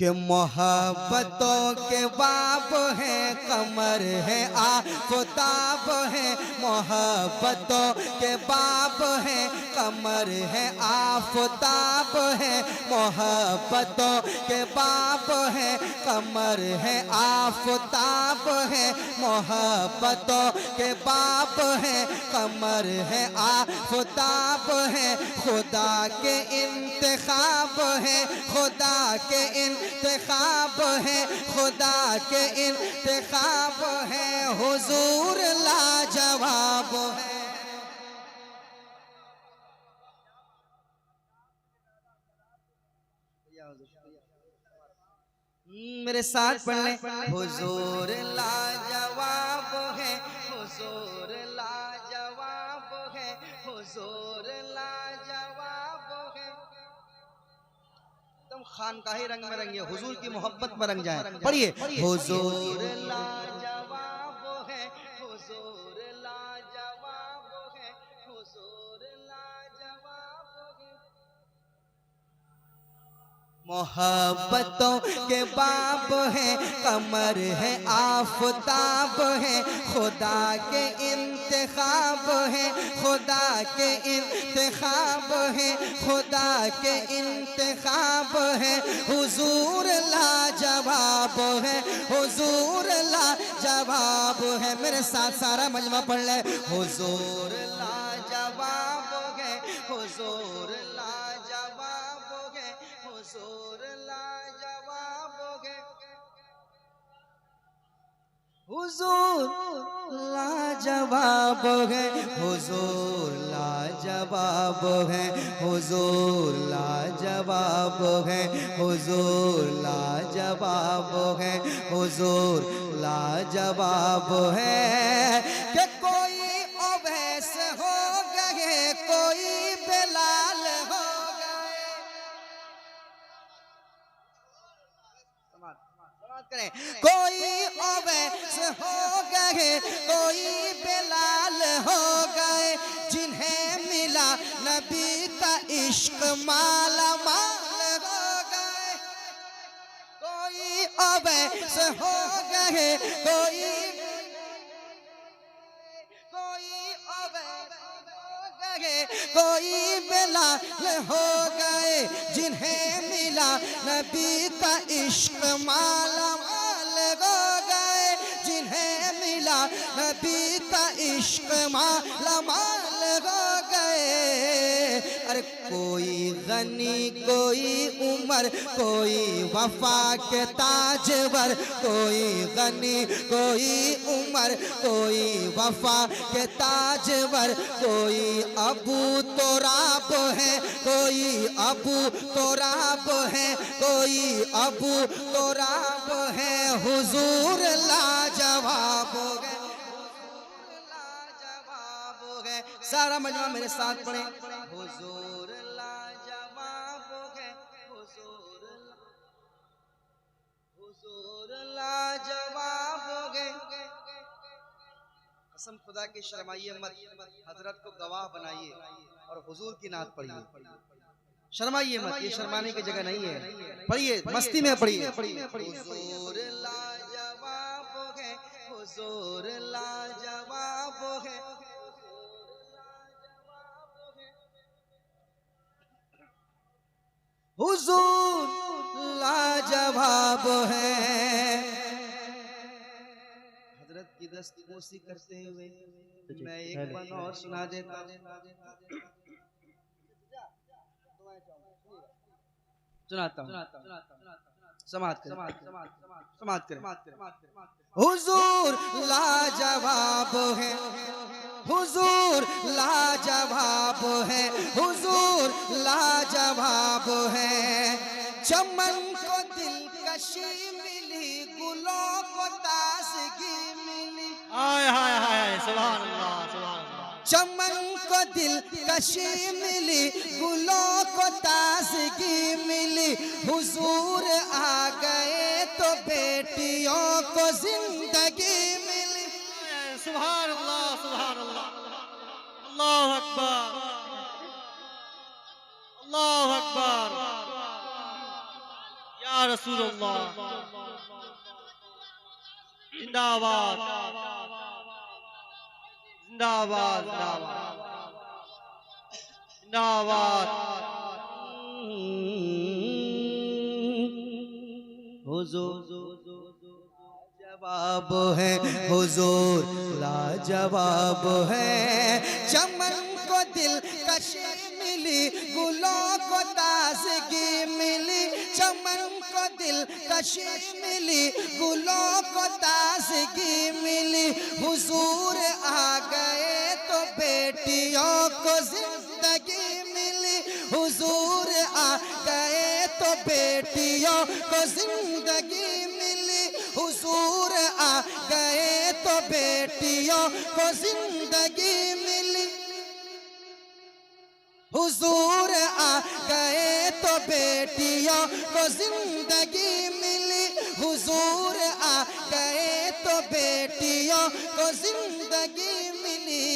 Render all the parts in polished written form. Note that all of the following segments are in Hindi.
कि मोहब्बतों के बाब है, कमर है आफताब है। मोहब्बतों के बाब है, कमर है आफताब है। मोहब्बतों के बाब है, कमर है आफताब है। मोहब्बतों के बाब है, कमर है आफताब है। खुदा के इंतखाब है, खुदा के इंतखाब है, खुदा के इंतखाब है। हुजूर लाजवाब है। मेरे साथ पढ़ने। हुजूर लाजवाब है, हुजूर लाजवाब है, हुजूर लाजवाब है। एकदम खानकाही रंग में रंगिए, हुजूर की मोहब्बत में रंग जाए। पढ़िए, हुजूर लाजवाब है, हुजूर लाजवाब है, हुजूर लाजवाब है। मोहब्बतों के बाब है, कमर है आफताब है। खुदा के इंतखाब है, खुदा के इंतखाब है, खुदा के इंतखाब है। हुजूर लाजवाब है, हुजूर लाजवाब है। मेरे साथ सारा मजमा पढ़ ले। हुजूर लाजवाब है, हुजूर लाजवाब है, हुजूर लाजवाब है। हुजूर लाजवाब है, हुजूर लाजवाब है, हुजूर लाजवाब है, हुजूर लाजवाब है, हुजूर लाजवाब है। कि कोई अवैस हो गए, कोई बेलाल हो गए। करें। कोई अवैस हो गए, कोई बेलाल हो गए। जिन्हें मिला नबी का इश्क माला माल हो गए। कोई अवैस हो गए, कोई अवैस हो गए, कोई बेलाल हो गए। जिन्हें मिला नबी का इश्क माला माल हो गए। जिन्हें मिला नबी का इश्क माला माल हो गए। अरे कोई गनी, कोई उमर, कोई वफा के ताजवर। कोई गनी, कोई उमर, कोई वफा के ताजवर। कोई अबू तोराब है, कोई अबू तोराब है, कोई अबू तोराब है। हुजूर लाजवाब हो गए, हुजूर लाजवाब हो गए। सारा मजमा मेरे साथ पढ़े। हुजूर लाजवाब हो गए, हुजूर लाजवाब हो गए। कसम खुदा की शर्माइए मत, हजरत को गवाह बनाइए और हुजूर की नात पढ़िए। शर्माइए मत, ये शर्माने की जगह नहीं है। पढ़िए, मस्ती में पढ़िए। हुजूर लाजवाब हो गए, हुजूर लाजवाब हो गए, हुजूर लाजवाब है। हजरत की दस्तगोशी करते हुए मैं एक बन और सुना देता हूँ, सुनाता हूँ। समाप्त करें। हुजूर लाजवाब है, हुजूर लाजवाब है, हुजूर लाजवाब है। चमन को दिलकशी मिली, गुलों को ताजगी मिली। हाय हाय हाय, सुभान अल्लाह, सुभान अल्लाह। चमन को दिलकशी मिली, गुलों को ताजगी मिली। हुजूर आ गए तो बेटियों को जिंदगी मिली। सुभान अल्लाह, सुभान अल्लाह। अल्लाहु अकबर, अल्लाहु अकबर। या या रसूलुल्लाह जिंदाबाद जिंदाबाद जिंदाबाद हुजूर जवाब है, हुजूर लाजवाब है। चमन को दिल कशी मिली, गुलों को ताजगी मिली। चमन को दिल कशी मिली, गुलों को ताजगी मिली। हुजूर आ गए तो बेटियों को जिंदगी मिली। हुजूर आ गए तो बेटियों को जिंदगी मिली। हुजूर आ गए तो बेटियों को जिंदगी मिली। हुजूर आ गए तो बेटियों को जिंदगी मिली। हुजूर आ गए तो बेटियों को जिंदगी मिली।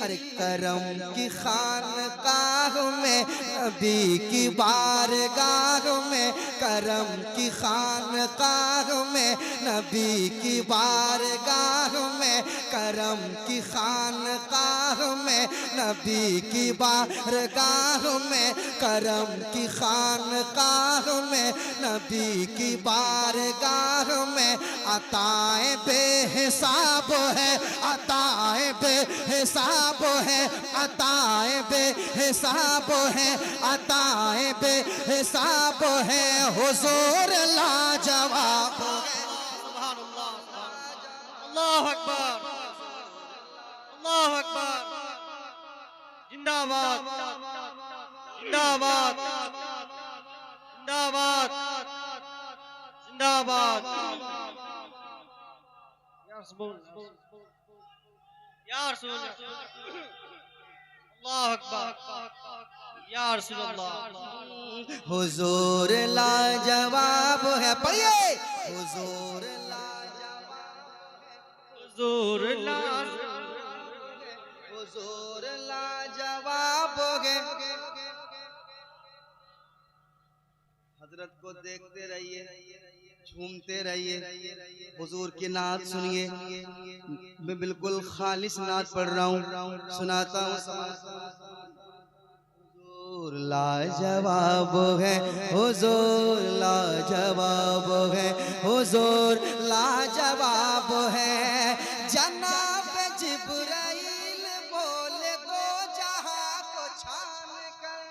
अरे करम की खानकाह में, नबी की बारगाह में। करम की खानकाह में, नबी की बारगाह में। करम की खानकाह में, नबी की बारगाह में। करम की खानकाह में, नबी की बारगाह में। अताएं बेहिसाब है, अताएं बेहिसाब है। अताएं बेहिसाब है, अताएं बेहिसाब है। हुजूर लाजवाब है। सुभान अल्लाह अल्लाहु अकबर अल्लाहु अकबर जिंदाबाद जिंदाबाद जिंदाबाद जिंदाबाद या रसूल या रसूल अल्लाहु अकबर या रसूल अल्लाह हुजूर लाजवाब है। पढ़िए हुजूर हुजूर हुजूर लाजवाब है। हजरत को देखते रहिए, झूमते रहिए, हुजूर की नात सुनिए। मैं बिल्कुल खालिस नात पढ़ रहा हूँ, सुनाता हूँ। हुजूर लाजवाब है, हुजूर लाजवाब है। हुजूर लाजवाब है। जनाब जिब्राइल बोले दो जहां को छान कर।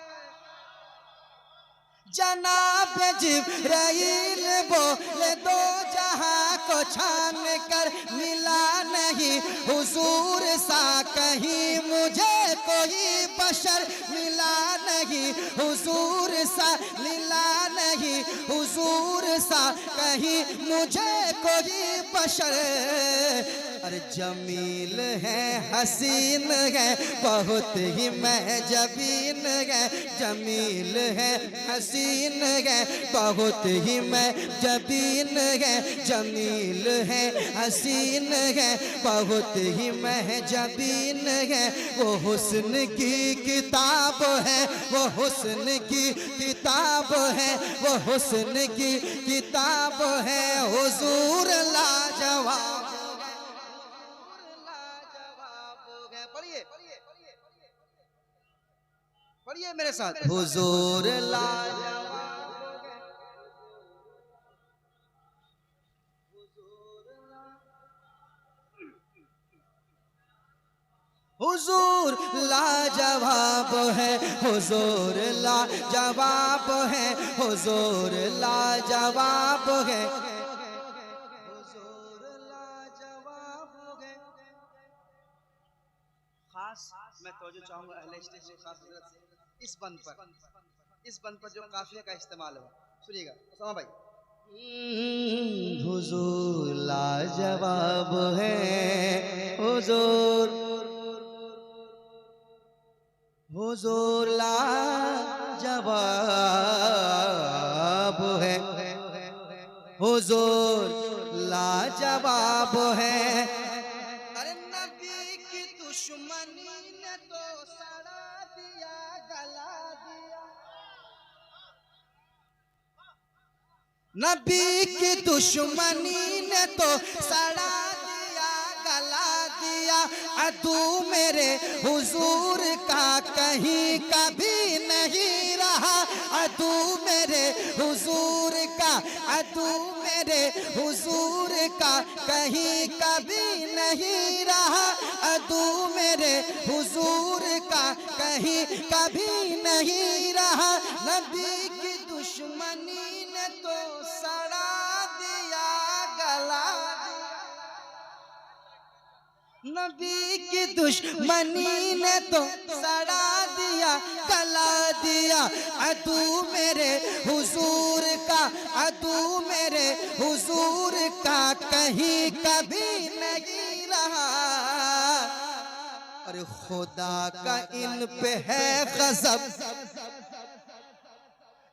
जनाब जिब्राइल बोले दो जहां को छान कर। मिला नहीं हुजूर सा कहीं मुझे कोई बशर। मिला नहीं हुजूर सा, मिला नहीं हुजूर सा कहीं मुझे कोई बशर। अरे जमील है, हसीन है, बहुत ही महजबीन है। जमील है, हसीन है, बहुत ही महजबीन है। जमील है, हसीन है, बहुत ही महजबीन है। वो हुस्न की किताब है, वो हुस्न की किताब है, वो हुस्न की किताब है। हुजूर लाजवाब, पढ़िए पढ़िए मेरे साथ। हुजूर लाजवाब, हुजूर लाजवाब है। हुजूर लाजवाब है। हुजूर लाजवाब है। हुजूर लाजवाब है। खास मैं तवज्जो चाहूंगा अहले स्टेज से, खास हजरत से इस बंद पर जो काफिया का इस्तेमाल है, सुनिएगा उसामा भाई। हुजूर लाजवाब है। हुजूर हुजूर लाजवाब है। हुजूर लाजवाब है। अरे नबी की दुश्मनी ने तो सड़ा दिया, गला दिया। नबी की दुश्मनी ने तो सड़ा दिया, गला दिया। अदू मेरे हुजूर का कहीं कभी नहीं रहा। अदू मेरे हुजूर का, अदू मेरे हुजूर का कहीं कभी नहीं रहा। अदू मेरे हुजूर का कहीं कभी नहीं रहा। नबी की दुश्मनी ने तो सड़ा दिया, गला दिया। नबी की दुश्मनी ने तो सड़ा दिया, गला दिया। अदू मेरे हुजूर का, अदू मेरे हुजूर का कहीं कभी नहीं रहा। अरे खुदा का इन पे है गज़ब,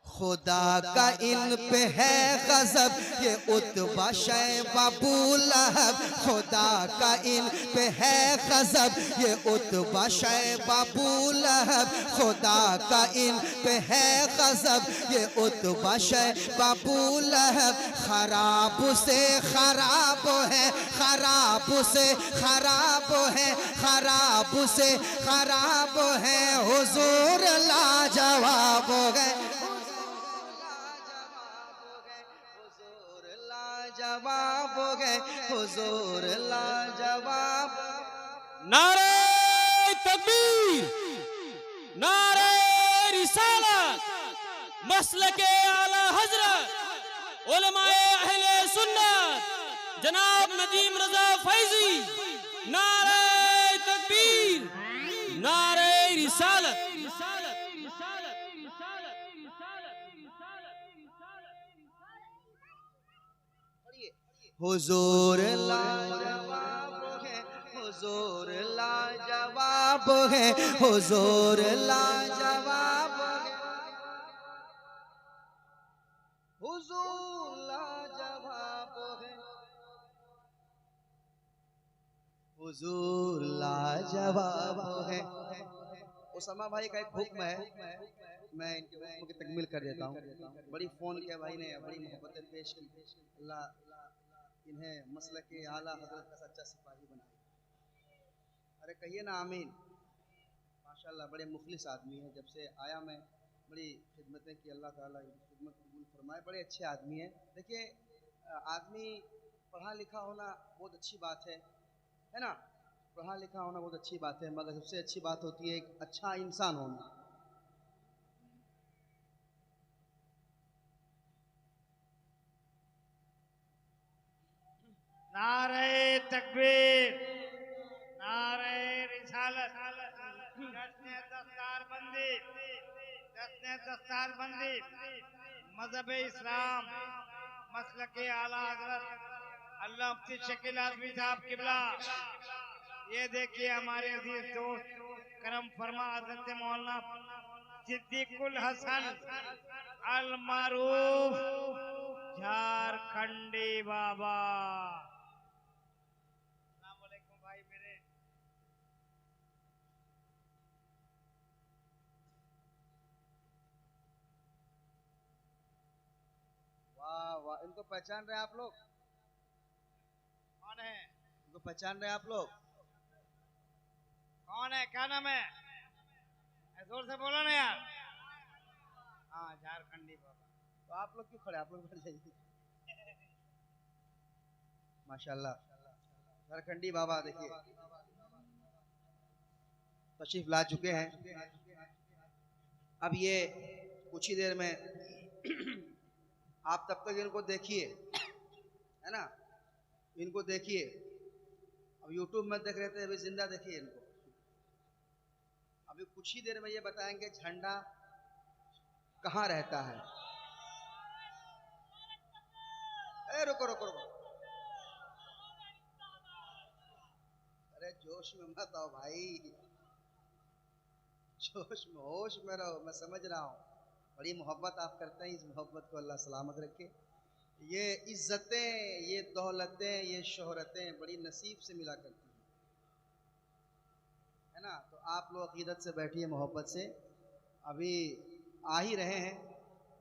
खुदा का इन पे है गज़ब, ये उतबा शैबा अबू लहब। खुदा का इन पे है गज़ब, ये उतबा शैबा अबू लहब। खुदा का इन पे है गज़ब, ये उतबा शैबा अबू लहब। खराब से खराब है, खराब से खराब है, खराब से खराब है। हुजूर लाजवाब हो गए, जवाब हो गए, हुजूर लाजवाब। नारे तकबीर, नारे रिसालत, मसलके आला हजरत उलमाए अहले सुन्नत जनाब नदीम रजा फैजी। नारे तकबीर, नारे रिसालत। हुजूर लाजवाब है, हुजूर लाजवाब है, हुजूर लाजवाब है, हुजूर लाजवाब है, हुजूर लाजवाब है। उसामा भाई का एक हुक्म है, मैं इनके हुक्म की तकमील कर देता हूँ। बड़ी फ़ोन किया भाई ने, बड़ी मोहब्बतें पेश की। अल्लाह इन्हें मसलक के आला हजरत का सच्चा सिपाही बनाए। अरे कहिए ना आमीन। माशाल्लाह बड़े मुखलिस आदमी हैं। जब से आया मैं बड़ी खिदमतें की, अल्लाह ताला खिदमत कबूल फरमाए। बड़े अच्छे आदमी हैं। देखिए आदमी पढ़ा लिखा होना बहुत अच्छी बात है ना। पढ़ा लिखा होना बहुत अच्छी बात है, मगर सबसे अच्छी बात होती है एक अच्छा इंसान होना। नारे तकबीर, नारे रिसालत, जश्न दस्तार बंदी, जश्न दस्तार बंदी, मजहब इस्लाम, मसलके आला हजरत अल्लाह मुफ्ती शकील आज़मी साहब किबला। ये देखिए हमारे अजीज दोस्त करम फरमा हजरत मौलाना सिद्दीकुल हसन अल मारूफ झारखंडी बाबा। भाई मेरे वाह वाह, इनको पहचान रहे हैं आप लोग? कौन है? इनको पहचान रहे हैं आप लोग? कौन है? क्या नाम है? जोर से बोलो ना यार। हाँ झारखंडी बाबा। तो आप लोग क्यों खड़े, आप लोग बैठ जाइए। माशाल्लाह झारखंडी बाबा देखिए तशरीफ ला चुके हैं। अब ये कुछ ही देर में आप तब तक इनको देखिए, है ना, इनको देखिए। अब यूट्यूब में देख रहे थे, अभी जिंदा देखिए इनको। अभी कुछ ही देर में ये बताएंगे झंडा कहाँ रहता है। अरे रुको रुको रुको, अरे जोश में मत आओ भाई, जोश में होश में रहो। मैं समझ रहा हूँ बड़ी मोहब्बत आप करते हैं, इस मोहब्बत को अल्लाह सलामत रखे। ये इज्जतें, ये दौलतें, ये शोहरतें बड़ी नसीब से मिला करती हैं, है ना। तो आप लोग अकीदत से बैठिए, मोहब्बत से। अभी आ ही रहे हैं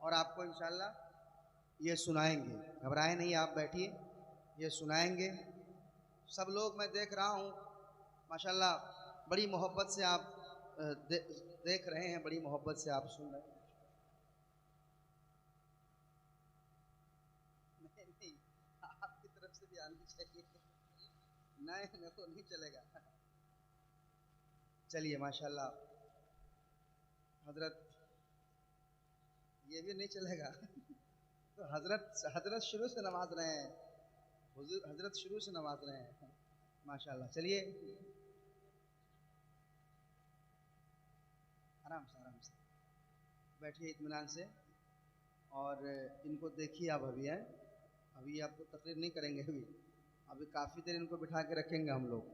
और आपको इंशाल्लाह ये सुनाएंगे, घबराए नहीं आप, बैठिए, ये सुनाएंगे। सब लोग मैं देख रहा हूँ माशाल्लाह बड़ी मोहब्बत से आप देख रहे हैं, बड़ी मोहब्बत से आप सुन रहे हैं। नहीं, आपकी तरफ से भी आनी चाहिए। नहीं वो नहीं चलेगा। चलिए माशाल्लाह हजरत, ये भी नहीं चलेगा। तो हजरत शुरू से नवाज रहे हैं, हजरत शुरू से नवाज रहे हैं माशाल्लाह। चलिए आराम से बैठिए इत्मीनान से, और इनको देखिए आप। अभी हैं, अभी आपको तकरीर नहीं करेंगे, अभी काफ़ी देर इनको बिठा के रखेंगे हम लोग,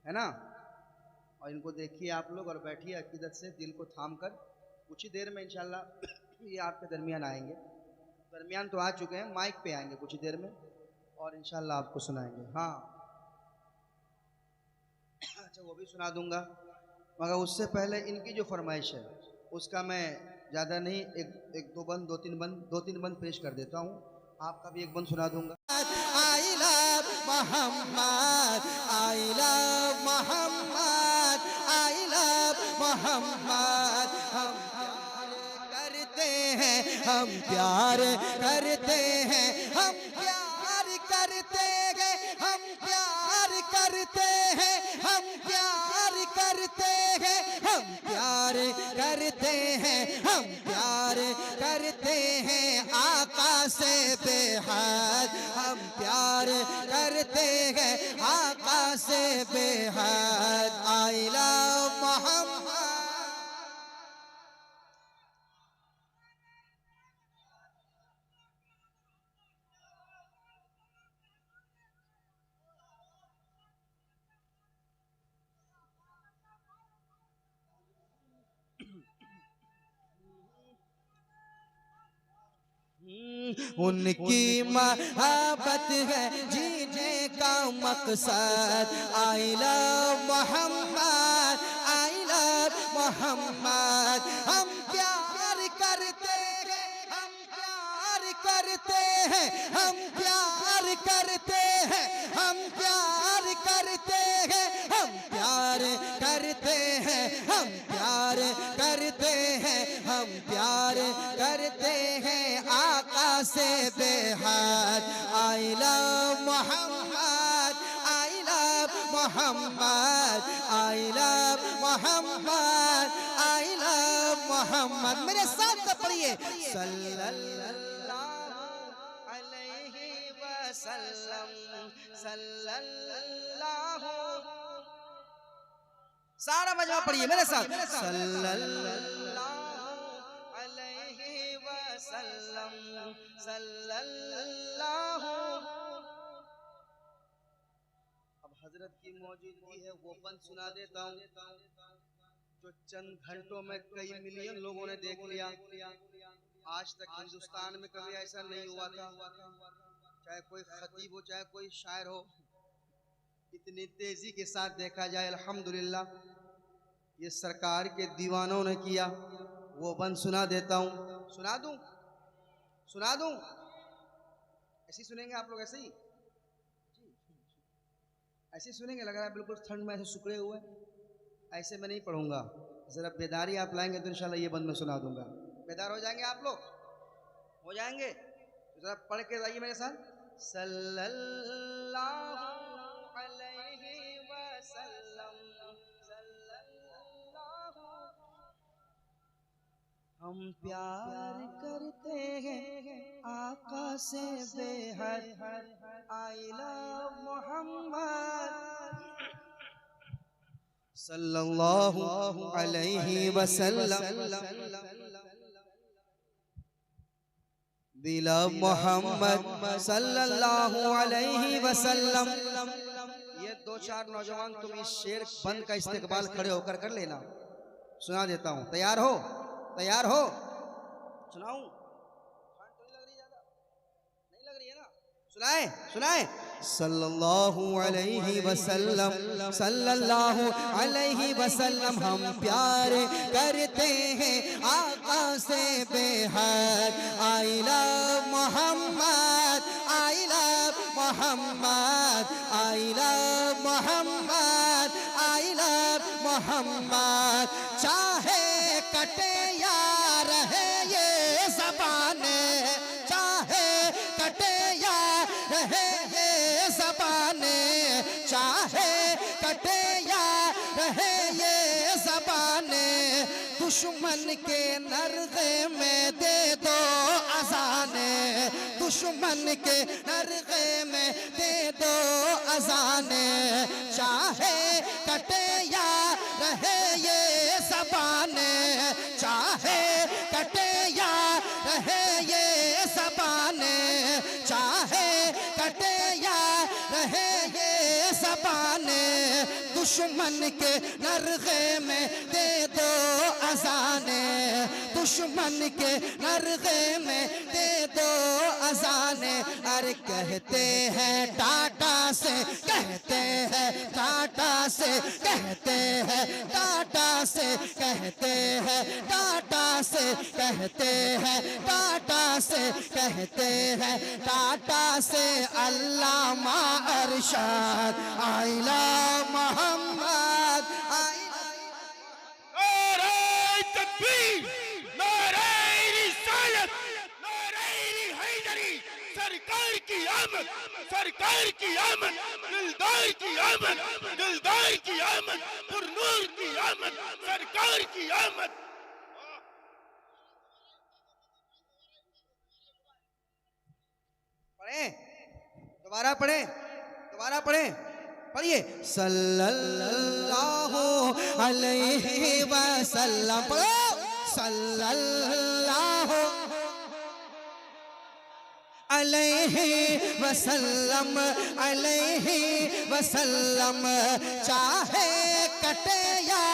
है ना। और इनको देखिए आप लोग, और बैठिए अकीदत से, दिल को थाम कर। कुछ ही देर में इंशाल्लाह ये आपके दरमियान आएंगे, दरमियान तो आ चुके हैं, माइक पे आएंगे कुछ ही देर में, और इंशाल्लाह आपको सुनाएंगे। हाँ अच्छा, वो भी सुना दूंगा, मगर उससे पहले इनकी जो फरमाइश है उसका मैं ज़्यादा नहीं, एक दो तीन बंद पेश कर देता हूँ। आपका भी एक बंद सुना दूंगा। I love Muhammad, I love Muhammad, I love Muhammad। हम प्यार करते हैं, हम प्यार करते हैं, हम प्यार करते हैं, हम प्यार करते हैं, हम प्यार करते हैं, हम प्यार करते हैं आका से बेहद। हम प्यार करते हैं आका से बेहद। I love Mohammed. उनकी मोहब्बत है जीने का मकसद। I love Mohammad, I love Mohammed. हम प्यार करते हैं, हम प्यार करते हैं, हम प्यार करते हैं, हम प्यार करते हैं, हम प्यार करते हैं, हम प्यार करते हैं, हम प्यार करते हैं आका से बेहद। I love Mohammad, I love Mohammad, I love Mohammad, I love Mohammed. मेरे साथ तो पढ़िए, सल्लल्लाहु अलैहि वसल्लम, सल्लल्लाहु। सारा मजमा पढ़िए मेरे साथ, सल्लल्लाहु अलैहि वसल्लम, सल्लल्लाहु। अब हजरत की मौजूदगी है वो बंद सुना देता हूँ, जो चंद घंटों में कई मिलियन लोगों ने देख लिया। आज तक हिंदुस्तान में कभी ऐसा नहीं हुआ था, चाहे कोई खतीब हो चाहे कोई शायर हो, इतनी तेजी के साथ देखा जाए। अल्हम्दुलिल्लाह ये सरकार के दीवानों ने किया। वो बंद सुना देता हूँ, सुना दूं, सुना दूं? ऐसे ही सुनेंगे आप लोग? ऐसे ही ऐसे सुनेंगे? लग रहा है बिल्कुल ठंड में ऐसे सुकड़े हुए। ऐसे मैं नहीं पढ़ूंगा, जरा बेदारी आप लाएंगे तो इंशाल्लाह ये बंद मैं सुना दूंगा। बेदार हो जाएंगे आप लोग? हो जाएंगे? तो जरा पढ़ के जाइए मेरे साथ, सल्लल्लाहु अलैहि वसल्लम, सल्लल्लाहु। हम प्यार करते हैं आका से बेहद। आई लव मोहम्मद सल्लल्लाहु अलैहि वसल्लम। We love मोहम्मद सल्लल्लाहु अलैहि वसल्लम। ये दो चार नौजवान तुम इस शेर बंद का इस्तेकबाल खड़े होकर कर लेना, सुना देता हूँ। तैयार हो? तैयार हो? सुनाऊं? ठंड तो नहीं लग रही, ज्यादा नहीं लग रही है ना? सुनाए सुनाए। सल्लल्लाहु अलैहि वसल्लम, सल्लल्लाहु अलैहि वसल्लम। हम प्यार करते हैं आका से बेहद। I love Mohammad, I love Mohammad, I love Mohammad, I love Mohammed. चाहे कटे या रहे ये ज़बाने, चाहे कटे या रहे ये ज़बाने, चाहे कटे या रहे ये ज़बाने। दुश्मन के नरगे में दे दो अज़ाने, दुश्मन के नरगे में दे दो अज़ाने। चाहे कटे या रहे ये ज़बाने, चाहे कटे या रहे ये ज़बाने, चाहे कटे या रहे ये ज़बाने। दुश्मन के नरगे में दे दो अज़ाने, दुश्मन के नरगे में दे दो अज़ाने। अरे कहते हैं टाटा से, कहते हैं टाटा से, कहते हैं टाटा से, कहते हैं टाटा से, कहते हैं टाटा से, कहते हैं टाटा से। अल्लामा अरशद, आई लव मोहम्मद, आई नारे तकबीर, नारे रिसालत, नारे हैदरी। सरकार की आमद, सरकार की आमद, दिलदार की आमद, दिलदार की आमद, पुरनूर की आमद, सरकार की आमद। पढ़े, दोबारा पढ़े, दोबारा पढ़े, पढ़िए। सल्लल्लाहु अलैहि वसल्लम, पढ़ो। सल्लल्लाहु अलैहि वसल्लम, अलैहि वसल्लम। चाहे कटे या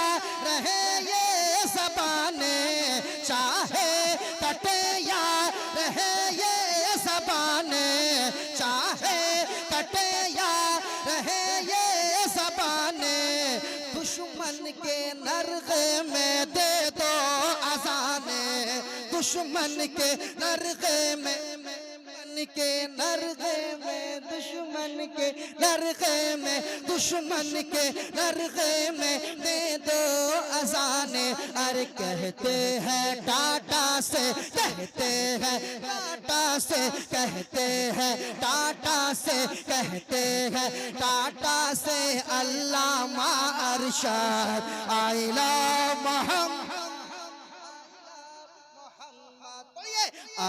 रहे ये ज़बाने, चाहे कटे या रहे ये ज़बाने, चाहे कटे या रहे ये ज़बाने। दुश्मन के नरगे में दे दो अज़ाने, दुश्मन के नरगे में, के नरगे में, दुश्मन के नरगे में, दुश्मन के नरगे में दे दो अज़ाने। अरे कहते हैं टाटा से, कहते हैं टाटा से, कहते हैं टाटा से, कहते हैं टाटा से। Allama Arshad, I love Mohammad,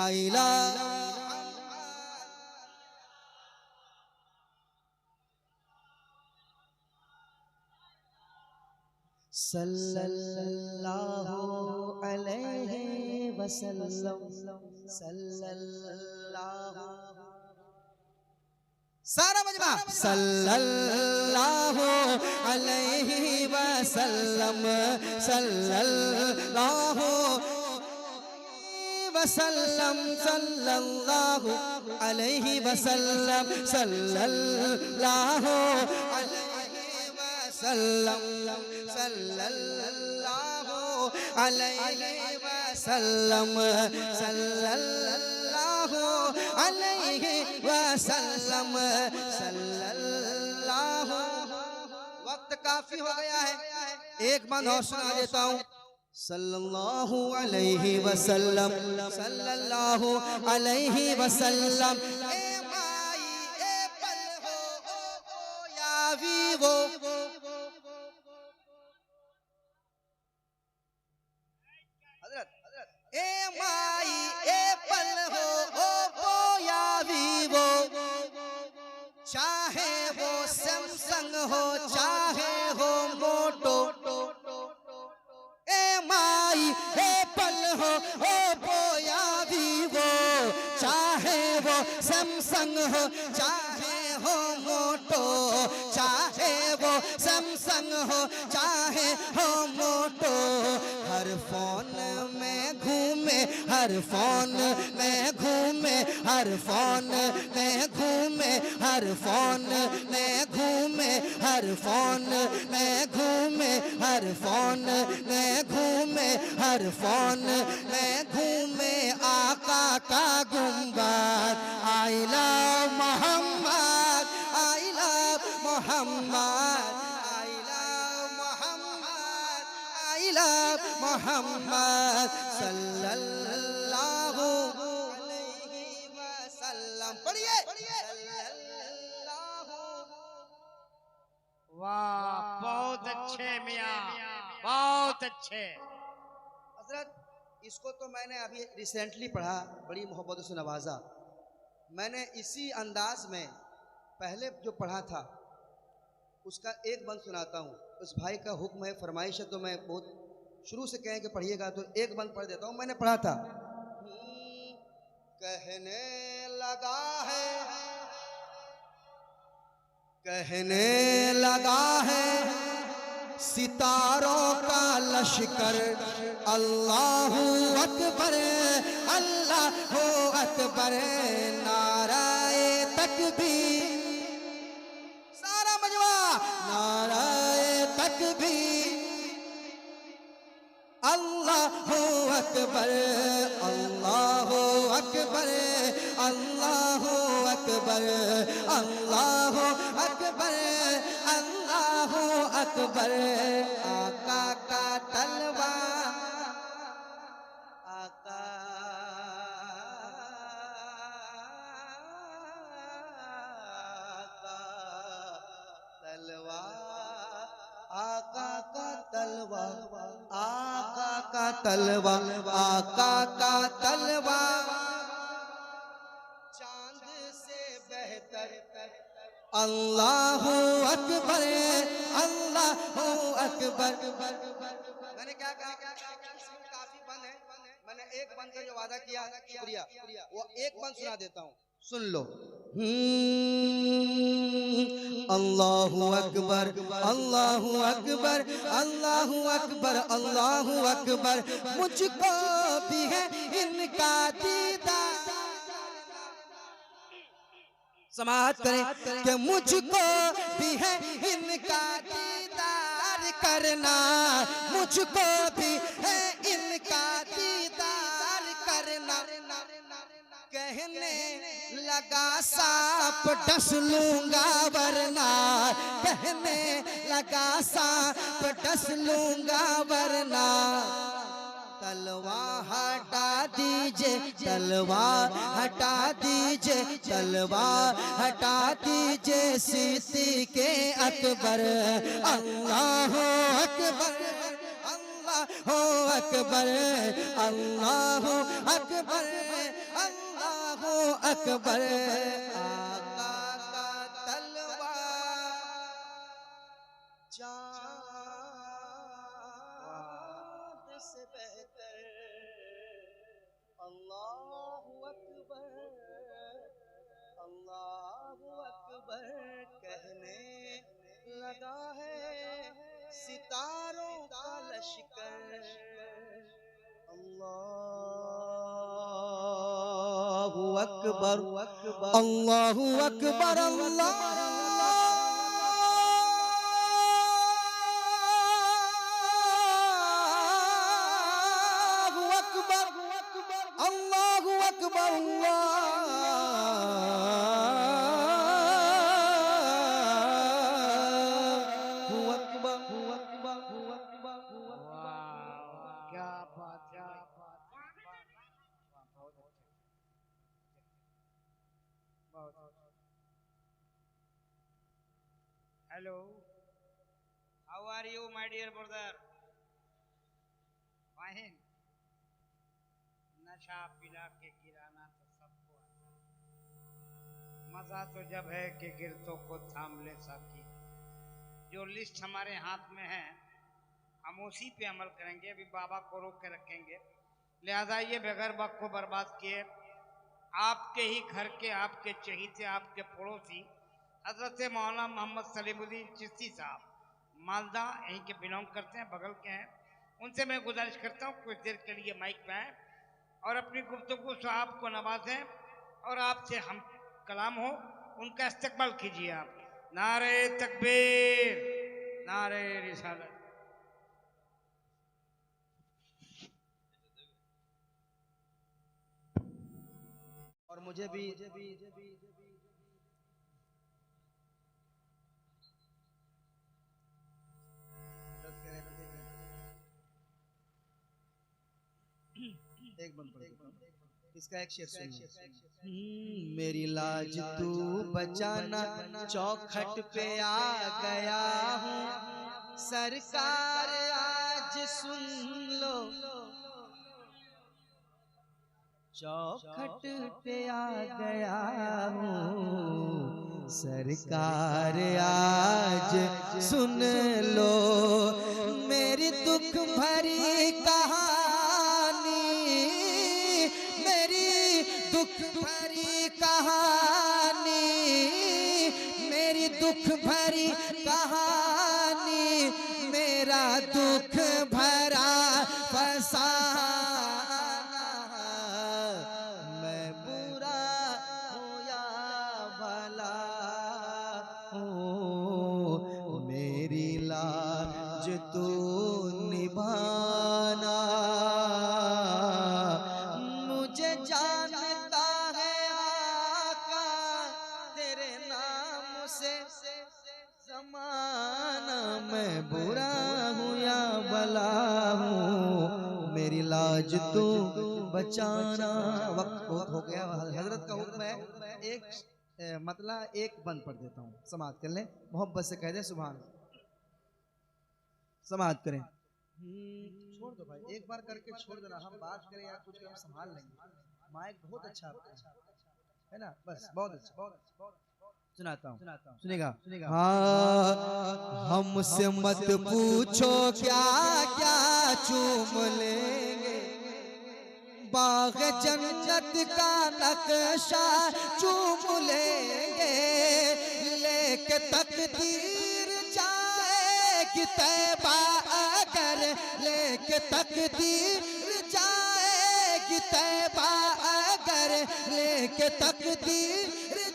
I love सल्लल्लाहु अलैहि वसल्लम, सल्लल्लाहु, सारा मजमा। सल्लल्लाहु अलैहि वसल्लम, सल्लल्लाहु वसल्लम, सल्लल्लाहु अलैहि वसल्लम, सल्लल्लाहु अलैहि वसल्लम, सल्लल्लाहु अलैहि वसल्लम, सल्लल्लाहु अलैहि वसल्लम, सल्लल्लाहु। वक्त काफी हो गया है, एक बार और सुना देता हूँ। सल्लल्लाहु अलैहि वसल्लम, सल्लल्लाहु अलैहि वसल्लम। ए माई ए पल हो या वीवो, ए माई ए पल हो या वीवो। चाहे वो सैमसंग हो, चाहे हो मोटो। ए माई ए पल हो या वीवो। चाहे वो सैमसंग हो, चाहे हो मोटो, चाहे वो सैमसंग हो चाहे हो मोटो, हर फोन में घूमे, हर फोन में घूमे, हर फोन में घूमे, हर फोन में घूमे, हर फोन में घूमे, हर फोन में घूमे, हर फोन में घूमे आका का गुंबद। I love Mohammad, I love Mohammad, I love Mohammad, I love Mohammed सल्लल्लाहु अलैहि वसल्लम। पढ़िए वाह, बहुत अच्छे मियाँ, बहुत अच्छे। हजरत, इसको तो मैंने अभी रिसेंटली पढ़ा, बड़ी मोहब्बत से नवाजा। मैंने इसी अंदाज में पहले जो पढ़ा था उसका एक बंद सुनाता हूँ। उस भाई का हुक्म है, फरमाइश है, तो मैं बहुत शुरू से कहें कि पढ़िएगा तो एक बंद पढ़ देता हूँ। मैंने पढ़ा था, कहने लगा है, कहने लगा है सितारों का लश्कर, अल्लाहू अकबर, अल्लाहू अकबर, नाराए तकबीर, सारा मजमा, नाराए तकबीर, अल्लाहू अकबर, अल्लाहू अकबर, अल्लाहू अकबर, अल्लाहू अकबर, अल्लाहू अकबर। आका का तलवा, आका तलवा, आका का तलवा, आका का तलवा, आका का तलवा चांद से बेहतर, अल्लाहू अकबर, अल्लाहू अकबर। मैंने क्या कहा, काफी बंद है, मैंने एक बंद का जो वादा किया, शुक्रिया, वो एक बंद सुना देता हूँ, सुन लो। अल्लाहू अकबर, अल्लाहू अकबर, अल्लाहू अकबर, अल्लाहू अकबर, मुझको भी है इनका दीदार। समाअत करें कि मुझको भी है इनका दीदार करना, मुझको भी है इनका दीदार करना। कहने लगा सांप डस लूंगा वरना, कहने लगा सांप डस लूंगा वरना, तलवार हटा दीजिए, तलवार हटा दीजिए, तलवार हटा दीजिए सिद्दीक़ अकबर। अल्लाहू अकबर, अल्लाहू अकबर, अल्लाहू अकबर, अल्लाहू अकबर। आका का तलवार चाँद से बेहतर, अल्लाहू अकबर, अल्लाहू अकबर, कहने लगा है सितारों का लश्कर, अल्लाहू अकबर, अल्लाहू अकबर, अल्लाहू अकबर, अल्लाहू अकबर, अल्लाहू अकबर। क्या बात, क्या बात, बहुत अच्छे, बहुत। Hello, how are you my dear brother? Fine. नशा पिला के गिराना तो सबको आता है, मजा तो जब है कि गिरतों को थाम ले साकी। जो लिस्ट हमारे हाथ में है हम उसी पे अमल करेंगे, अभी बाबा को रोक के रखेंगे। लिहाजा ये बगैर वक्त को बर्बाद किए आपके ही घर के, आपके चहीते, आपके पड़ोसी हजरत मौलाना मोहम्मद सलीमुद्दीन चिश्ती साहब मालदा यहीं के बिलोंग करते हैं, बगल के हैं। उनसे मैं गुजारिश करता हूँ कुछ देर के लिए माइक पे आए और अपनी गुफ्तगू से आपको नवाजें और आपसे हम कलाम हो, उनका इस्तकबाल कीजिए आप। नारे तकबीर, नारे रिसालत। और मुझे भी एक बंद पढ़ देता हूं। इसका एक शेर सुनिए। मेरी लाज तू बचाना, चौखट पे आ गया हूँ सरकार आज सुन लो, चौखट पे आ गया हूँ सरकार आज सुन लो, मेरी दुख भरी कहानी, मेरी दुख भरी कहानी, मेरी दुख भरी कहानी, मेरा दुख भरा फसाना, मैं बुरा हूँ या भला हूँ, मेरी लाज तू निभाना, मुझे जानता है आका तेरे नाम से ज़माना, मैं बुरा हूँ या भला हूँ, मेरी लाज तू बचाना। वक्त बहुत हो गया, हजरत का हुक्म है। एक मतलब एक बंद पढ़ देता हूँ, समाप्त कर लें, मोहब्बत से कह दे सुभान, समाप्त करें। छोड़ दो भाई, एक बार करके छोड़ देना, हम बात करें या कुछ हम संभाल लेंगे। माइक बहुत अच्छा है ना, बस बहुत अच्छा। सुनाता हूँ, सुनेगा। हाँ, हमसे मत पूछो क्या क्या चूम लेंगे, बाग जन्नत का नक्शा चूम लेंगे, लेके तकदीर जाएगी तैबा अगर, लेके तकदीर जाएगी तैबा अगर, लेके तकदीर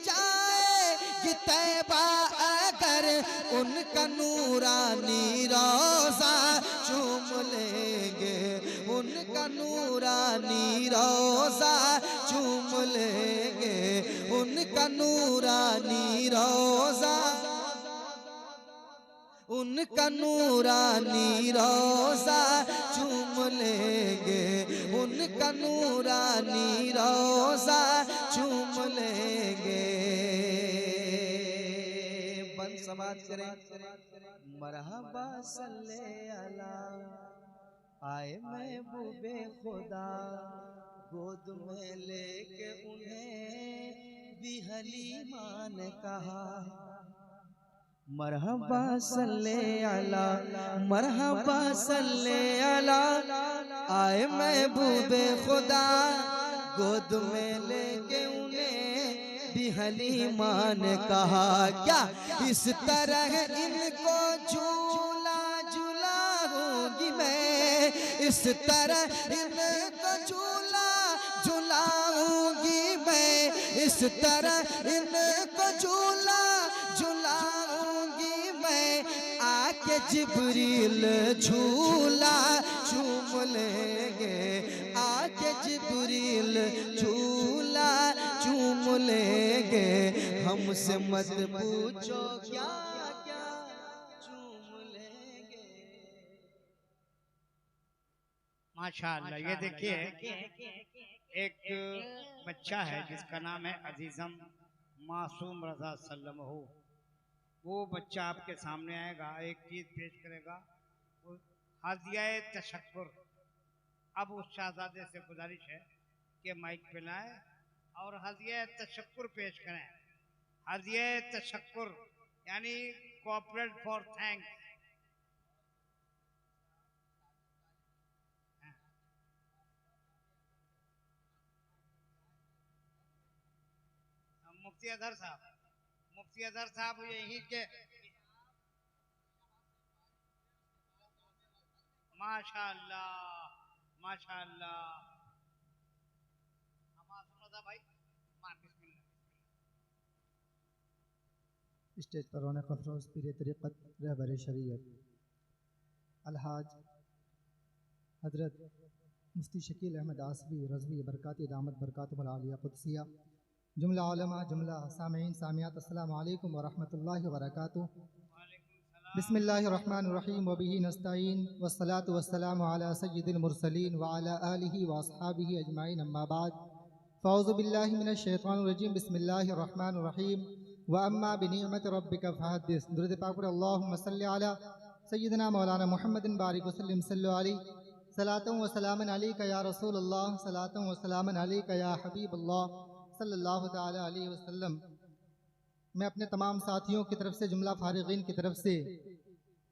जाएगी तैबा अगर, उनका नूरानी रोज़ा चूम लेंगे, उनका नूरानी रोज़ा चूम लेंगे, उनका नूरानी रोज़ा, उनका नूरानी रोज़ा चूम लेंगे, उनका नूरानी रोज़ा चूम लेंगे। बंद समाप्त करें। मरहबा सल्ले अला आए महबूबे खुदा, गोद में लेके उन्हें भी हलीमा ने कहा, मरहबा सल्ले अला, मरहबा सल्ले अला आए महबूबे खुदा, गोद में लेके उन्हें भी हलीमा ने कहा, क्या इस तरह इनको झूला झूलाऊंगी मैं, इस तरह इनको झूला झूलाऊंगी मैं, इस तरह इनको झूला झूलाऊंगी मैं, आके जिब्रील झूला झूम लेंगे, आके जिब्रील झूला झूम लेंगे, हमसे मत पूछो क्या क्या झूम लेंगे। माशाअल्लाह। ये देखिए एक बच्चा है जिसका नाम है अजीजम मासूम रजा सल्लमहू, वो बच्चा आपके सामने आएगा, एक चीज पेश करेगा, वो हादिया तशक्कुर। अब उस शहजादे से गुजारिश है कि माइक पे लाए और हादिया तशक्कुर पेश करें। हादिया तशक्कुर यानी कोऑपरेट फॉर थैंक्स। मुफ्ती अजहर साहब मुफ्ती अजहर साहब यहीं के माशाअल्लाह माशाअल्लाह। हमारा सुनो था भाई मार बिस्मिल्लाह। स्टेज पर रौनक अफरोज पीर तरीक़त रहबर शरीयत अलहाज हजरत मुफ्ती शकील अहमद आसवी रज़वी बरकाती दामत बरकातुहुल आलिया कुदसिया, जुमला उलमा जुमला सामीन सामियात अस्सलामु अलैकुम व रहमतुल्लाहि व बरकातुहू। बिस्मिल्लाहिर्रहमानिर्रहीम व बिही नस्तईन वस्सलातु वस्सलामु अला सय्यिदिल मुरसलीन व अला आलिहि व अस्हाबिहि अजमाइन अम्मा बाद फ़अऊज़ु बिल्लाहि मिनश शैतानिर रजीम बिस्मिल्लाहिर्रहमानिर्रहीम व अम्मा बिनिअमति रब्बिका फहद्दिस। दुरूद पाक पर अल्लाहुम्मा सल्लि अला सय्यिदिना मौलाना मुहम्मदिन बारिक वसल्लिम सल्लु अलैहि सलातन व सलामन अलैका या रसूल अल्लाह सलातन व सलामन अलैका या हबीब अल्लाह सल्लल्लाहु तआला अलैहि वसल्लम। मैं अपने तमाम साथियों की तरफ से जुमला फारिगीन की तरफ से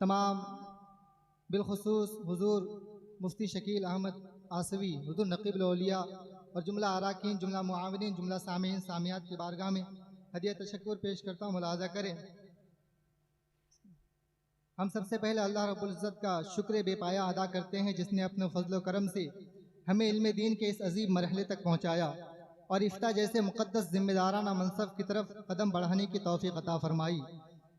तमाम बिलखुसूस हुजूर मुफ्ती शकील अहमद आसवी हुजूर नकीबुल औलिया और जुमला अराकीन जुमला मुआविनीन जुमला सामीन सामियात की बारगाह में हदिया तशक्कुर पेश करता हूँ। मुलाजा करें। हम सबसे पहले अल्लाह रब्बुल इज़्ज़त का शुक्र बेपाया अदा करते हैं जिसने अपने फजल व करम से हमें इल्म दीन के इस अजीब मरहले तक पहुँचाया और इफ्ता जैसे मुक़द्दस जिम्मेदाराना मनसब की तरफ कदम बढ़ाने की तौफीक अता फरमाई।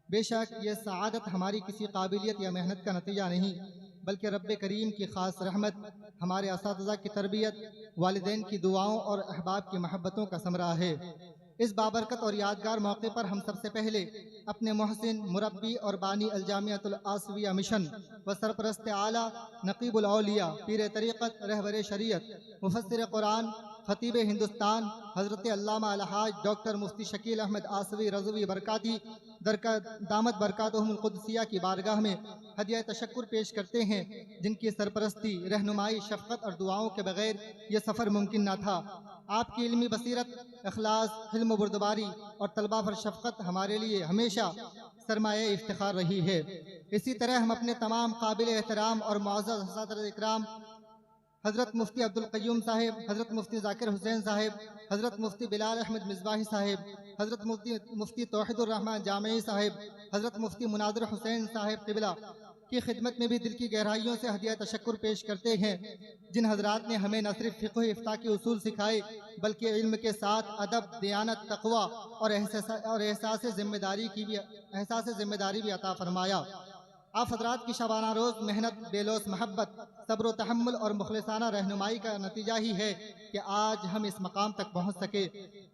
बेशक ये सआदत हमारी किसी काबिलियत या मेहनत का नतीजा नहीं बल्कि रब्बे करीम की ख़ास रहमत, हमारे असातिज़ा की तरबियत, वालिदैन की दुआओं और अहबाब की महब्बतों का समरा है। इस बाबरकत और यादगार मौके पर हम सबसे पहले अपने मोहसिन मुरब्बी और बानी अलजामियातुल आसविया मिशन व सरपरस्त आला नकीबुल औलिया पीर तरीक़त रहबर शरीयत मुफस्सिर कुरान खतीब हिंदुस्तान हज़रत अल्लामा अलहाज डॉक्टर मुफ्ती शकील अहमद आसवी रज़वी बरकाती दामत बरकातुहुल कुदसिया की बारगाह में हदिया तशक्कुर पेश करते हैं जिनकी सरपरस्ती रहनुमाई शफ़क़त और दुआओं के बगैर ये सफ़र मुमकिन न था। आपकी इल्मी बसीरत, इखलास, हिल्म बुर्दबारी और तलबा पर शफ़क़त हमारे लिए हमेशा सरमाए इफ्तिखार रही है। इसी तरह हम अपने तमाम काबिल एहतराम और मुअज़्ज़ज़ असातिज़ा इकराम हज़रत मुफ्ती अब्दुल क़य्यूम साहिब, हज़रत मुफ्ती ज़ाकिर हुसैन साहिब, हज़रत मुफ्ती बिलाल अहमद मिज़बाही साहिब, हज़रत मुफ्ती तौहीदुर रहमान जामई साहिब, हज़रत मुफ्ती मुनाज़िर हुसैन साहिब क़िबला की खिदमत में भी दिल की गहराइयों से हदिया तशक्कुर पेश करते हैं जिन हज़रात ने हमें न सिर्फ फ़िक़्ह इफ्ता के उसूल सिखाए बल्कि इल्म के साथ अदब, दियानत, तक़वा और एहसास ज़िम्मेदारी भी अता फरमाया। आप हज़रात की शबाना रोज़ मेहनत, बेलोस महब्बत, सब्र व तहम्मुल और मुखलिसाना रहनुमाई का नतीजा ही है कि आज हम इस मकाम तक पहुँच सके।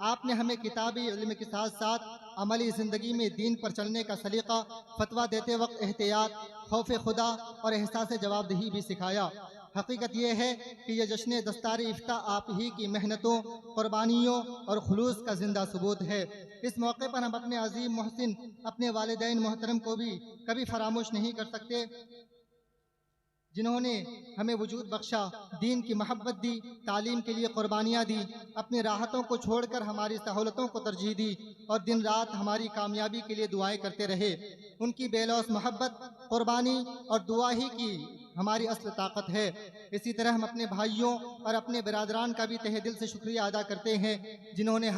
आपने हमें किताबी इल्म के साथ साथ अमली ज़िंदगी में दीन पर चलने का सलीक़ा, फतवा देते वक्त एहतियात, खौफ खुदा और एहसास जवाबदेही भी सिखाया। हकीकत यह है कि यह जश्न दस्तार इफ्ता आप ही की मेहनतों, कुर्बानियों और खुलूस का जिंदा सबूत है। इस मौके पर हम अपने अजीम मोहसिन, अपने वालिदैन मोहतरम को भी कभी फरामोश नहीं कर सकते जिन्होंने हमें वजूद बख्शा, दीन की मोहब्बत दी, तालीम के लिए कुर्बानियाँ दी, अपनी राहतों को छोड़कर हमारी सहूलतों को तरजीह दी और दिन रात हमारी कामयाबी के लिए दुआएं करते रहे। उनकी बेलौस मोहब्बत, कुर्बानी और दुआ ही की हमारी असल ताकत है। इसी तरह हम अपने भाइयों और अपने बिरादरान का भी तहे दिल से शुक्रिया अदा करते हैं जिन्होंने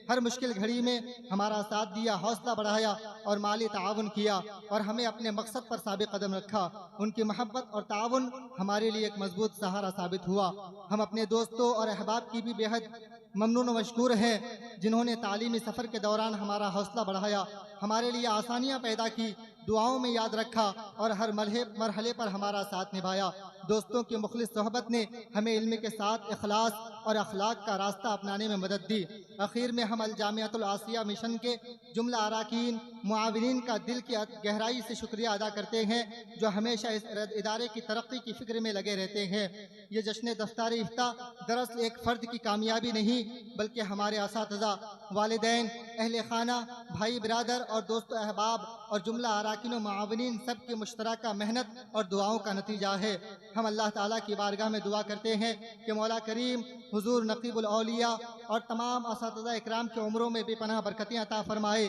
हर मुश्किल घड़ी में हमारा साथ दिया, हौसला बढ़ाया और माली ताउन किया और हमें अपने मकसद पर साबित कदम रखा। उनकी मोहब्बत और ताउन हमारे लिए एक मजबूत सहारा साबित हुआ। हम अपने दोस्तों और अहबाब की भी बेहद ममनून व मशकूर हैं जिन्होंने तालीमी सफ़र के दौरान हमारा हौसला बढ़ाया, हमारे लिए आसानियाँ पैदा की, दुआओं में याद रखा और हर मरहले पर हमारा साथ निभाया। दोस्तों की मुखलिस सोहबत ने हमें इल्म के साथ इखलास और अखलाक का रास्ता अपनाने में मदद दी। आखिर में हम अलजामियातुल आसिया मिशन के जुमला अराकीन मुआविनीन का दिल की गहराई से शुक्रिया अदा करते हैं जो हमेशा इस इदारे की तरक्की की फिक्र में लगे रहते हैं। ये जश्न दफ्तार इफ्ता दरअसल एक फ़र्द की कामयाबी नहीं बल्कि हमारे असातिज़ा, वालिदैन, अहले खाना, भाई बिरादर और दोस्तों अहबाब और जुमला अराकीन व मुआविनीन सब की मुश्तरका मेहनत और दुआओं का नतीजा है। हम अल्लाह ताला की बारगाह में दुआ करते हैं कि मौला करीम हुजूर नकीबुल औलिया और तमाम असातिज़ा इकराम की उम्रों में बेपनाह बरकतें अता फरमाए।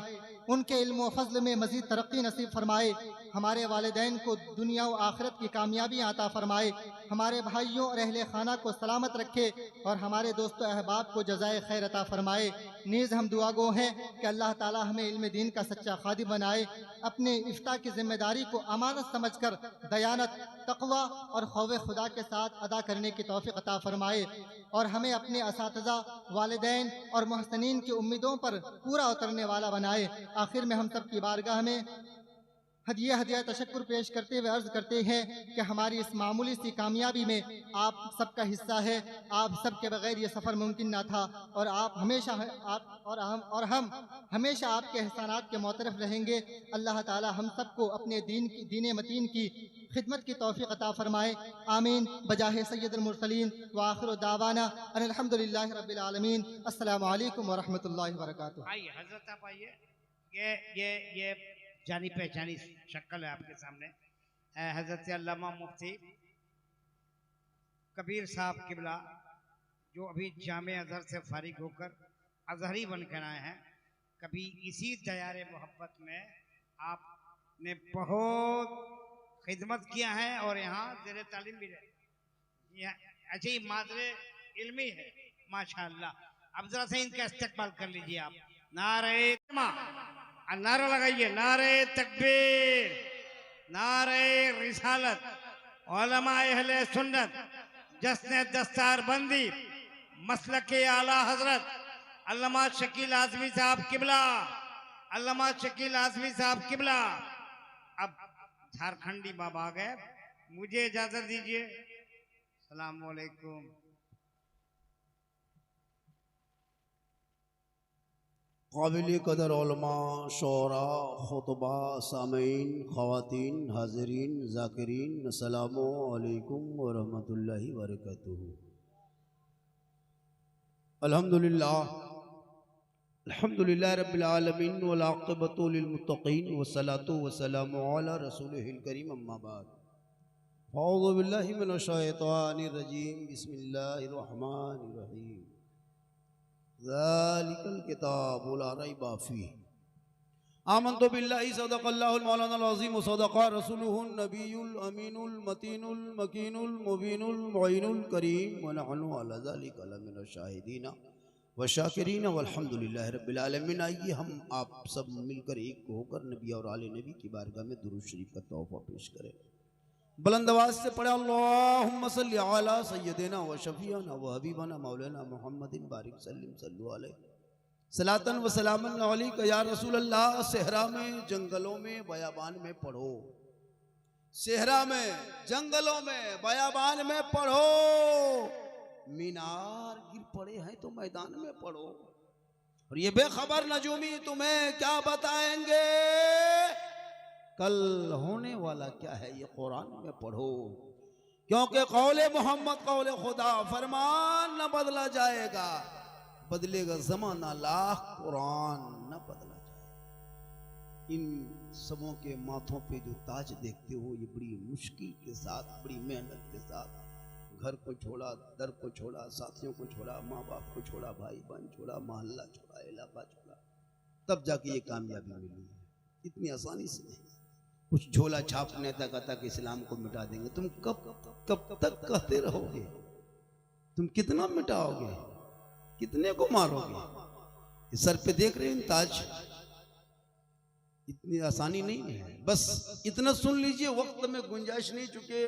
उनके इल्म व फजल में मजीद तरक्की नसीब फरमाए, हमारे वालिदैन को दुनिया व आखिरत की कामयाबी अता फरमाए, हमारे भाइयों और अहले खाना को सलामत रखे और हमारे दोस्तों अहबाब को जज़ाए खैर अता फरमाए। नीज़ हम दुआ गो हैं कि अल्लाह ताला हमें इल्म दीन का सच्चा खादिम बनाए, अपने इफ्ता की जिम्मेदारी को अमानत समझकर दयानत, तक़वा और खौफ खुदा के साथ अदा करने की तौफ़ीक़ अता फरमाए और हमें अपने असातिज़ा, वालिदैन और मोहसिनीन की उम्मीदों पर पूरा उतरने वाला बनाए। आखिर में हम सब की बारगाह में हदिया तशक्कुर पेश करते हुए अर्ज करते हैं कि हमारी इस मामूली सी कामयाबी में आप सबका हिस्सा है। आप सब के बगैर ये सफ़र मुमकिन ना था और आप हमेशा हम हमेशा आपके एहसानात के मोतरफ रहेंगे। अल्लाह ताला हम सबको अपने दीन मतीन की खिदमत की तौफ़ीक़ अता फरमाए। आमीन बजाहे सय्यदुल मुरसलीन व आखिरु दावाना अनिल हम्दुलिल्लाहि रब्बिल आलमीन। अस्सलामु अलैकुम व रहमतुल्लाहि व बरकातुहू। आइए हजरत आप आइए। ये जानी पहचानी शक्ल है आपके सामने। हजरत अल्लामा मुफ्ती कबीर साहब किबला जो अभी जामे अजहर से फारिग होकर अजहरी बनकर आए हैं। कभी इसी तैयार मोहब्बत में आपने बहुत खिदमत किया है और यहाँ ज़ेरे तालीम भी रहे। अच्छा ही मादरे इल्मी है माशाअल्लाह। अब जरा से इनका इस्तेकबाल कर लीजिए आप। नारे नारा लगाइए, नारे तकबीर, नारे रिसालत, उलमा अहले सुन्नत, जश्न दस्तार बंदी, मसलके आला हजरत अल्लामा शकील आज़मी साहब किबला, अल्लामा शकील आज़मी साहब किबला। अब झारखंडी बाबा आ गए, मुझे इजाजत दीजिए। सलाम वालेकुम। काबिल कदर उलमा, शोरा, खुतबा, सामीन, ख़वातीन, हाज़रीन, ज़ाकिरीन, अस्सलामु अलैकुम व रहमतुल्लाहि व बरकातुहू। अल्हम्दुलिल्लाह रब्बिल आलमीन वल आक़िबतु लिल मुत्तक़ीन वस्सलातु वस्सलामु अला रसूलिहिल करीम अम्मा बाद। अऊज़ु बिल्लाहि मिनश शैतानिर रजीम। बिस्मिल्लाहिर रहमानिर रहीम। ज़ालिकल किताबु ला रैब फ़ीह। आमन्तु बिल्लाहि सदक़ल्लाहुल मौलानाल अज़ीम व सदक़ा रसूलुहुन नबियुल अमीनुल मतीनुल मकीनुल मुबीनुल मुईनुल करीम व नहनु अला ज़ालिका लमिनश शाहिदीन व शाकिरीन वल्हम्दुलिल्लाहि रब्बिल आलमीन। आइए हम आप सब मिलकर एक होकर नबी और आले नबी की बारगाह में दुरूद शरीफ का तोहफ़ा पेश करें। बुलंद आवाज़ से पढ़े अल्लाहुम्मा सल्लि अला सय्यदिना व शफीअना व हबीबना मौलाना मुहम्मदिन बारिक सल्लिम सल्लु अलैहि सलातन व सलामन अलैका या रसूल अल्लाह। सेहरा में, जंगलों में, बयाबान में पढ़ो। सेहरा में, जंगलों में, बयाबान में पढ़ो। मीनार गिर पड़े हैं तो मैदान में पढ़ो। और ये बेखबर नजूमी तुम्हें क्या बताएंगे कल होने वाला क्या है, ये कुरान में पढ़ो। क्योंकि कौले मोहम्मद कौले खुदा, फरमान न बदला जाएगा, बदलेगा जमाना लाख, कुरान न बदला जाएगा। इन सबों के माथों पे जो ताज देखते हो, ये बड़ी मुश्किल के साथ, बड़ी मेहनत के साथ घर को छोड़ा, दर को छोड़ा, साथियों को छोड़ा, माँ बाप को छोड़ा, भाई बहन छोड़ा, मोहल्ला छोड़ा, इलाका छोड़ा, तब जाके ये कामयाबी मिली है। इतनी आसानी से नहीं। कुछ झोला छापने तक इस्लाम को मिटा देंगे। तुम कब तक कहते रहोगे? तुम कितना मिटाओगे? कितने को मारोगे? सर पे देख रहे हैं ताज, इतनी आसानी नहीं है। बस इतना सुन लीजिए, वक्त में गुंजाइश नहीं, चुके